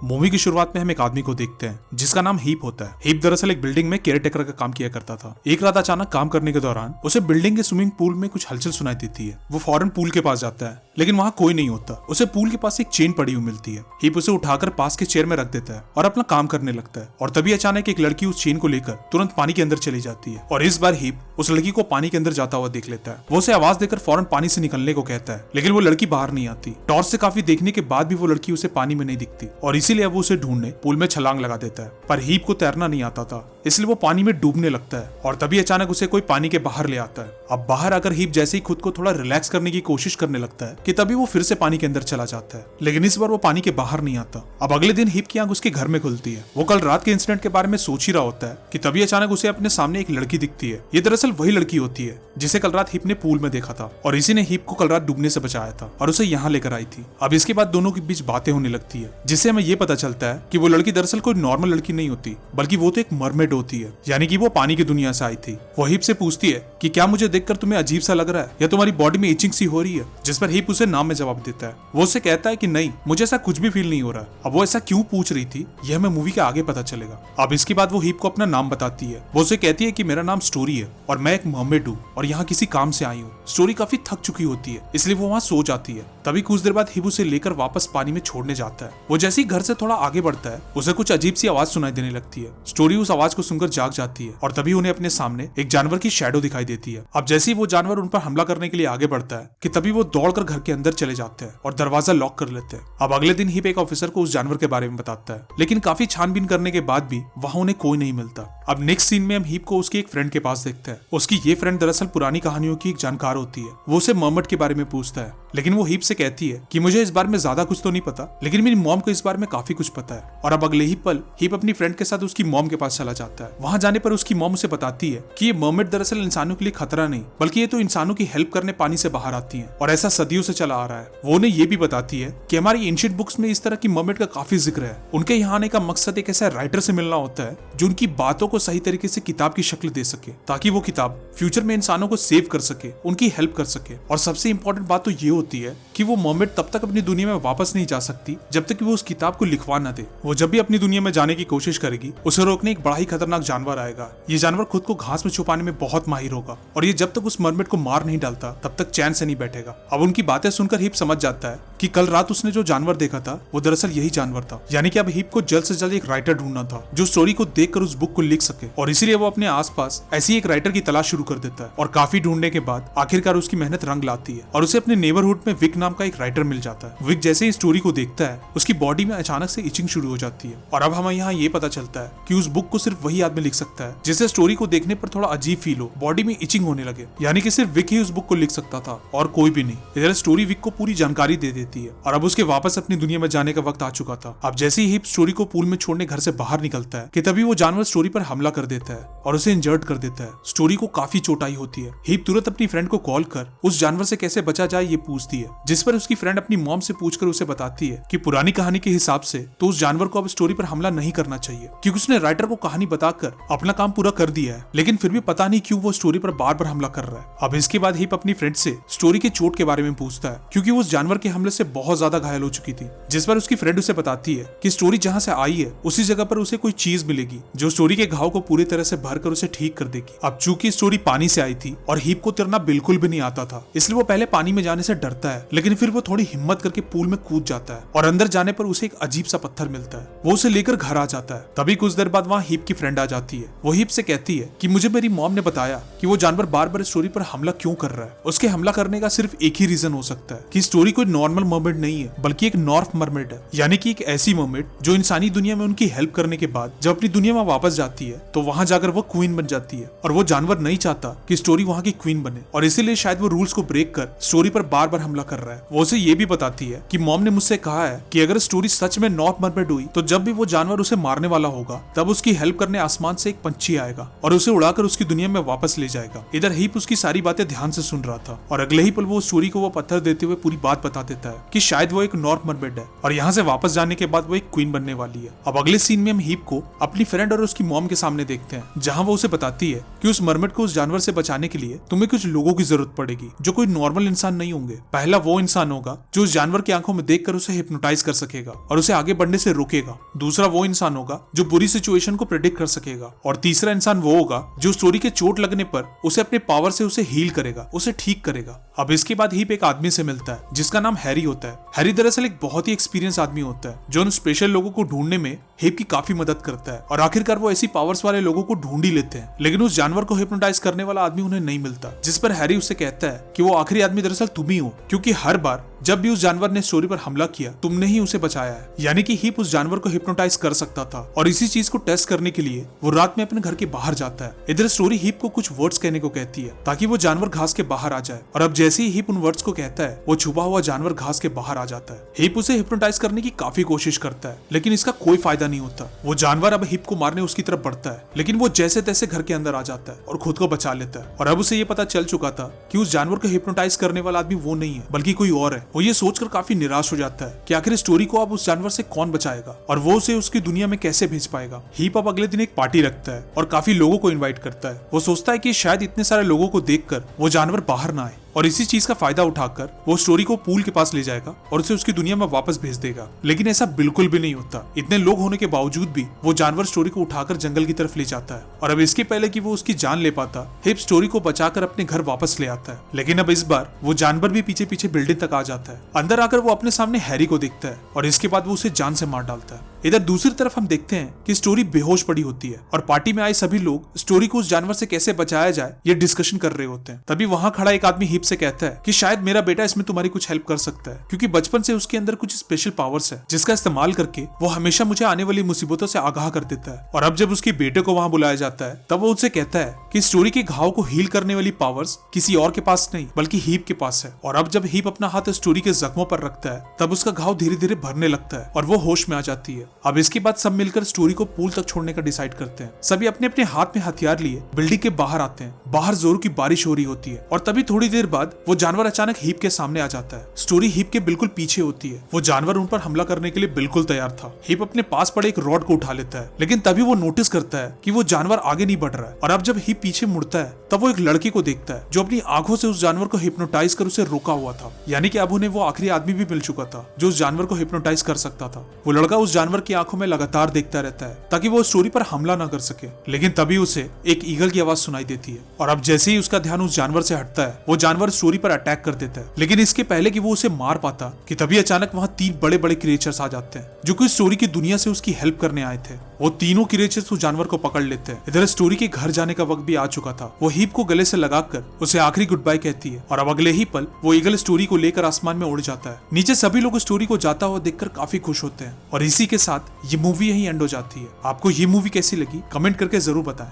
Movie की शुरुआत में हम एक आदमी को देखते हैं जिसका नाम हीप होता है। हीप दरअसल एक बिल्डिंग में केयर टेकर का काम किया करता था। एक रात अचानक काम करने के दौरान उसे बिल्डिंग के स्विमिंग पूल में कुछ हलचल सुनाई देती है। वो फौरन पूल के पास जाता है लेकिन वहाँ कोई नहीं होता। उसे पूल के पास एक चेन पड़ी हुई मिलती है। हीप उसे उठाकर पास के चेयर में रख देता है और अपना काम करने लगता है। और तभी अचानक एक लड़की उस चेन को लेकर तुरंत पानी के अंदर चली जाती है और इस बार हीप उस लड़की को पानी के अंदर जाता हुआ देख लेता है। वो उसे आवाज देकर फौरन पानी से निकलने को कहता है लेकिन वो लड़की बाहर नहीं आती। टॉर्च से काफी देखने के बाद भी वो लड़की उसे पानी में नहीं दिखती और इसीलिए वो उसे ढूंढने पूल में छलांग लगा देता है। पर हीप को तैरना नहीं आता था इसलिए वो पानी में डूबने लगता है और तभी अचानक उसे कोई पानी के बाहर ले आता है। अब बाहर आकर हीप जैसे ही खुद को थोड़ा रिलैक्स करने की कोशिश करने लगता है कि तभी वो फिर से पानी के अंदर चला जाता है लेकिन इस बार वो पानी के बाहर नहीं आता। अब अगले दिन हीप की आंख उसके घर में खुलती है। वो कल रात के इंसिडेंट के बारे में सोच ही रहा होता है कि तभी अचानक उसे अपने सामने एक लड़की दिखती है। ये दरअसल वही लड़की होती है जिसे कल रात हीप ने पूल में देखा था और इसी ने हीप को कल रात डूबने से बचाया था और उसे यहाँ लेकर आई थी। अब इसके बाद दोनों के बीच बातें होने लगती है जिससे हमें ये पता चलता है कि वो लड़की दरअसल कोई नॉर्मल लड़की नहीं होती बल्कि वो तो एक मरमेड होती है, यानी कि वो पानी की दुनिया से आई थी। वो हीप से पूछती है कि क्या मुझे देखकर तुम्हें अजीब सा लग रहा है या तुम्हारी बॉडी में इचिंग सी हो रही है, जिस पर हीप उसे नाम में जवाब देता है। वो उसे कहता है कि नहीं, मुझे ऐसा कुछ भी फील नहीं हो रहा। अब वो ऐसा क्यों पूछ रही थी यह हमें मूवी के आगे पता चलेगा। अब इसके बाद वो हीप को अपना नाम बताती है। वो उसे कहती है कि मेरा नाम स्टोरी है और मैं एक मर्मेड हूँ और यहाँ किसी काम से आई हूँ। स्टोरी काफी थक चुकी होती है इसलिए वो वहाँ सो जाती है। तभी कुछ देर बाद हीप उसे लेकर वापस पानी में छोड़ने जाता है। वो जैसे ही घर से थोड़ा आगे बढ़ता है उसे कुछ अजीब सी आवाज सुनाई देने लगती है। स्टोरी उस आवाज को सुनकर जाग जाती है और तभी उन्हें अपने सामने एक जानवर की शैडो दिखाई देती है। अब जैसे ही वो जानवर उन पर हमला करने के लिए आगे बढ़ता है कि तभी वो दौड़कर घर के अंदर चले जाते हैं और दरवाजा लॉक कर लेते हैं। अब अगले दिन हीप एक ऑफिसर को उस जानवर के बारे में बताता है लेकिन काफी छानबीन करने के बाद भी वहाँ उन्हें कोई नहीं मिलता। अब नेक्स्ट सीन में हम हीप को उसके एक फ्रेंड के पास देखते हैं। उसकी ये फ्रेंड दरअसल पुरानी कहानियों की एक जानकार होती है। वो उसे मर्मेड के बारे में पूछता है लेकिन वो हीप से कहती है कि मुझे इस बारे में ज्यादा कुछ तो नहीं पता लेकिन मेरी मॉम को इस बारे में काफी कुछ पता है। और अब अगले ही पल हीप अपनी फ्रेंड के साथ उसकी मॉम के पास चला जाता है। वहां जाने पर उसकी मॉम उसे बताती है कि ये मर्मेड दरअसल इंसानों के लिए खतरा नहीं बल्कि ये तो इंसानों की हेल्प करने पानी से बाहर आती है और ऐसा सदियों से चला आ रहा है। वो उन्हें ये भी बताती है कि हमारी एंशिएंट बुक्स में इस तरह की मर्मेड का काफी जिक्र है। उनके यहाँ आने का मकसद एक ऐसा राइटर से मिलना होता है जो उनकी बातों को सही तरीके से किताब की शक्ल दे सके ताकि वो किताब फ्यूचर में इंसानों को सेव कर सके, उनकी हेल्प कर सके। और सबसे इंपॉर्टेंट बात तो ये होती है कि वो मर्मेड तब तक अपनी दुनिया में वापस नहीं जा सकती जब तक कि वो उस किताब को लिखवा ना दे। वो जब भी अपनी दुनिया में जाने की कोशिश करेगी उसे रोकने एक बड़ा ही खतरनाक जानवर आएगा। ये जानवर खुद को घास में छुपाने में बहुत माहिर होगा और ये जब तक उस मर्मेड को मार नहीं डालता तब तक चैन से नहीं बैठेगा। अब उनकी बातें सुनकर हीप समझ जाता है कि कल रात उसने जो जानवर देखा था वो दरअसल यही जानवर था। यानी कि अब हीप को जल्द से जल्द एक राइटर ढूंढना था जो स्टोरी को देखकर उस बुक को लिख सके और इसीलिए वो अपने आसपास ऐसी एक राइटर की तलाश शुरू कर देता है। और काफी ढूंढने के बाद आखिरकार उसकी मेहनत रंग लाती है और उसे अपने नेबरहुड में विक नाम का एक राइटर मिल जाता है। विक जैसे ही स्टोरी को देखता है उसकी बॉडी में अचानक से इचिंग शुरू हो जाती है और अब हमें यहाँ ये पता चलता है कि उस बुक को सिर्फ वही आदमी लिख सकता है जिसे स्टोरी को देखने पर थोड़ा अजीब फील हो, बॉडी में इचिंग होने लगे। यानी कि सिर्फ विक ही उस बुक को लिख सकता था और कोई भी नहीं। इधर स्टोरी विक को पूरी जानकारी दे देती है और अब उसके वापस अपनी दुनिया में जाने का वक्त आ चुका था। अब जैसे ही हीप स्टोरी को पूल में छोड़ने घर से बाहर निकलता है कि तभी वो जानवर स्टोरी पर हमला कर देता है और उसे इंजर्ड कर देता है। स्टोरी को काफी चोट आई होती है। हीप तुरंत अपनी फ्रेंड को कॉल कर उस जानवर से कैसे बचा जाए ये पूछती है, जिस पर उसकी फ्रेंड अपनी मॉम से पूछकर उसे बताती है कि पुरानी कहानी के हिसाब से तो उस जानवर को अब स्टोरी पर हमला नहीं करना चाहिए क्योंकि उसने राइटर को कहानी बताकर अपना काम पूरा कर दिया है। लेकिन फिर भी पता नहीं क्यों वो स्टोरी पर बार बार हमला कर रहा है। अब इसके बाद हीप अपनी फ्रेंड से स्टोरी के चोट के बारे में पूछता है क्योंकि वो उस जानवर के हमले से बहुत ज्यादा घायल हो चुकी थी, जिस पर उसकी फ्रेंड उसे बताती है कि स्टोरी जहाँ से आई है उसी जगह पर उसे कोई चीज मिलेगी जो स्टोरी के घाव को पूरी तरह से भरकर उसे ठीक कर देगी। अब चूंकि स्टोरी पानी से आई थी और हीप को तैरना बिल्कुल भी नहीं आता था इसलिए वो पहले पानी में जाने से डरता है लेकिन फिर वो थोड़ी हिम्मत करके पूल में कूद जाता है और अंदर जाने पर उसे एक अजीब सा पत्थर मिलता है। वो उसे लेकर घर आ जाता है। तभी कुछ देर बाद वहाँ हीप की फ्रेंड आ जाती है। वो हीप से कहती है कि मुझे मेरी मॉम ने बताया कि वो जानवर बार बार स्टोरी पर हमला क्यों कर रहा है। उसके हमला करने का सिर्फ एक ही रीजन हो सकता है कि स्टोरी कोई नॉर्मल मर्मेड नहीं है बल्कि एक नॉर्थ मर्मेड है, यानी कि एक ऐसी मर्मेड जो इंसानी दुनिया में उनकी हेल्प करने के बाद जब अपनी दुनिया में वापस जाती है तो वहां जाकर वो क्वीन बन जाती है। और वो जानवर नहीं चाहता कि स्टोरी वहां की क्वीन बने और इसीलिए शायद वो रूल्स को ब्रेक कर स्टोरी पर बार बार हमला कर रहा है। वो उसे ये भी बताती है कि मॉम ने मुझसे कहा है कि अगर स्टोरी सच में नॉर्थ मर्मेड हुई तो जब भी वो जानवर उसे मारने वाला होगा तब उसकी हेल्प करने आसमान से एक पंछी आएगा और उसे उड़ाकर उसकी दुनिया में वापस ले जाएगा। इधर हीप उसकी सारी बातें ध्यान से सुन रहा था और अगले ही पल वो स्टोरी को वो पत्थर देते हुए पूरी बात बता देता है कि शायद वो एक नॉर्थ मर्मेड है और यहाँ से वापस जाने के बाद वो एक क्वीन बनने वाली है। अब अगले सीन में हम हीप को अपनी फ्रेंड और उसकी मॉम के के सामने देखते हैं, जहाँ वो उसे बताती है कि उस मरमेड को उस जानवर से बचाने के लिए तुम्हें कुछ लोगों की जरूरत पड़ेगी जो कोई नॉर्मल इंसान नहीं होंगे। पहला वो इंसान होगा जो उस जानवर की आंखों में देखकर उसे हिप्नोटाइज कर सकेगा और उसे आगे बढ़ने से रोकेगा। दूसरा वो इंसान होगा जो बुरी सिचुएशन को प्रेडिक्ट कर सकेगा। और तीसरा इंसान वो होगा जो स्टोरी के चोट लगने पर उसे अपने पावर से उसे हील करेगा, उसे ठीक करेगा। अब इसके बाद हीप एक आदमी से मिलता है जिसका नाम हैरी होता है। हैरी दरअसल एक बहुत ही एक्सपीरियंस आदमी होता है जो उन स्पेशल लोगों को ढूंढने में हीप की काफी मदद करता है और आखिरकार वो ऐसी पावर्स वाले लोगों को ढूंढ ही लेते हैं। लेकिन उस जानवर को हिप्नोटाइज करने वाला आदमी उन्हें नहीं मिलता, जिस पर हैरी उससे कहता है कि वो आखिरी आदमी दरअसल तुम ही हो, क्योंकि हर बार जब भी उस जानवर ने स्टोरी पर हमला किया तुमने ही उसे बचाया है। यानी कि हीप उस जानवर को हिप्नोटाइज कर सकता था और इसी चीज को टेस्ट करने के लिए वो रात में अपने घर के बाहर जाता है। इधर स्टोरी हीप को कुछ वर्ड्स कहने को कहती है ताकि वो जानवर घास के बाहर आ जाए, और अब जैसे ही हीप उन वर्ड्स को कहता है वो छुपा हुआ जानवर घास के बाहर आ जाता है। हीप उसे हिप्नोटाइज करने की काफी कोशिश करता है लेकिन इसका कोई फायदा नहीं होता। वो जानवर अब हीप को मारने उसकी तरफ बढ़ता है, लेकिन वो जैसे तैसे घर के अंदर आ जाता है और खुद को बचा लेता है। और अब उसे ये पता चल चुका था कि उस जानवर को हिप्नोटाइज करने वाला आदमी वो नहीं है बल्कि कोई और है। वो ये सोचकर काफी निराश हो जाता है कि आखिर स्टोरी को अब उस जानवर से कौन बचाएगा और वो उसे उसकी दुनिया में कैसे भेज पाएगा। हीप अब अगले दिन एक पार्टी रखता है और काफी लोगों को इनवाइट करता है। वो सोचता है कि शायद इतने सारे लोगों को देखकर वो जानवर बाहर ना आए, और इसी चीज का फायदा उठाकर वो स्टोरी को पूल के पास ले जाएगा और उसे उसकी दुनिया में वापस भेज देगा। लेकिन ऐसा बिल्कुल भी नहीं होता। इतने लोग होने के बावजूद भी वो जानवर स्टोरी को उठाकर जंगल की तरफ ले जाता है, और अब इसके पहले कि वो उसकी जान ले पाता, हिप स्टोरी को बचाकर अपने घर वापस ले आता है। लेकिन अब इस बार वो जानवर भी पीछे पीछे बिल्डिंग तक आ जाता है। अंदर आकर वो अपने सामने हैरी को देखता है और इसके बाद वो उसे जान से मार डालता है। इधर दूसरी तरफ हम देखते हैं कि स्टोरी बेहोश पड़ी होती है और पार्टी में आए सभी लोग स्टोरी को उस जानवर से कैसे बचाया जाए ये डिस्कशन कर रहे होते हैं। तभी वहां खड़ा एक आदमी हिप से कहता है कि शायद मेरा बेटा इसमें तुम्हारी कुछ हेल्प कर सकता है, क्योंकि बचपन से उसके अंदर कुछ स्पेशल पावर्स है जिसका इस्तेमाल करके वो हमेशा मुझे आने वाली मुसीबतों से आगाह कर देता है। और अब जब उसके बेटे को वहां बुलाया जाता है तब वो उससे कहता है कि स्टोरी के घाव को हील करने वाली पावर्स किसी और के पास नहीं बल्कि हीप के पास है। और अब जब हीप अपना हाथ स्टोरी के जख्मों पर रखता है तब उसका घाव धीरे धीरे भरने लगता है और वो होश में आ जाती है। अब इसके बाद सब मिलकर स्टोरी को पूल तक छोड़ने का डिसाइड करते हैं। सभी अपने अपने हाथ में हथियार लिए बिल्डिंग के बाहर आते हैं। बाहर जोरों की बारिश हो रही होती है और तभी थोड़ी देर बाद वो जानवर अचानक हीप के सामने आ जाता है। स्टोरी हीप के बिल्कुल पीछे होती है। वो जानवर उन पर हमला करने के लिए बिल्कुल तैयार था। हीप अपने पास पड़े एक रॉड को उठा लेता है, लेकिन तभी वो नोटिस करता है कि वो जानवर आगे नहीं बढ़ रहा है। और अब जब हीप पीछे मुड़ता है तब वो एक लड़के को देखता है जो अपनी आंखों से उस जानवर को हिप्नोटाइज कर उसे रोका हुआ था। यानी कि अब उन्हें वो आखिरी आदमी भी मिल चुका था जो उस जानवर को हिप्नोटाइज कर सकता था। वो लड़का उस जानवर की आंखों में लगातार देखता रहता है ताकि वो स्टोरी पर हमला ना कर सके। लेकिन तभी उसे एक ईगल की आवाज सुनाई देती है और अब जैसे ही उसका ध्यान उस जानवर से हटता है वो जानवर स्टोरी पर अटैक कर देता है। लेकिन इसके पहले कि वो उसे मार पाता कि तभी अचानक वहां 3 बड़े बड़े क्रिएचर्स आ जाते हैं जो कि स्टोरी की दुनिया से उसकी हेल्प करने आए थे। वो तीनों क्रिएचर्स उस जानवर को पकड़ लेते हैं। इधर स्टोरी के घर जाने का वक्त भी आ चुका था। वो हीप को गले से लगाकर उसे आखिरी गुड बाय कहती है और अब अगले ही पल वो ईगल स्टोरी को लेकर आसमान में उड़ जाता है। नीचे सभी लोग स्टोरी को जाता हुआ देखकर काफी खुश होते हैं और इसी के साथ ये मूवी यहीं एंड हो जाती है। आपको ये मूवी कैसी लगी कमेंट करके जरूर बताएं।